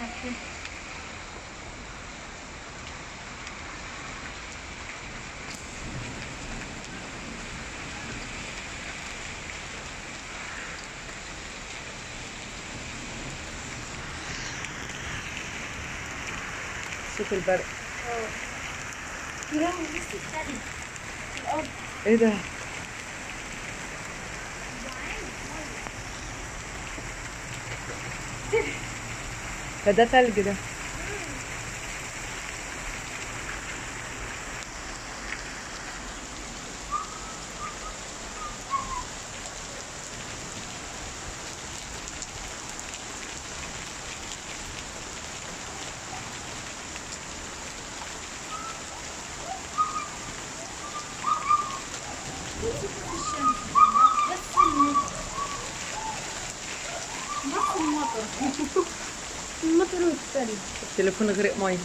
اوكي. شوف البرق. يا لهوي بصي التلج في الارض. ايه ده؟ فده تلج ده. بصي في الشمس بس المطر. بس المطر. المطر والتلج. التليفون غرق ميه.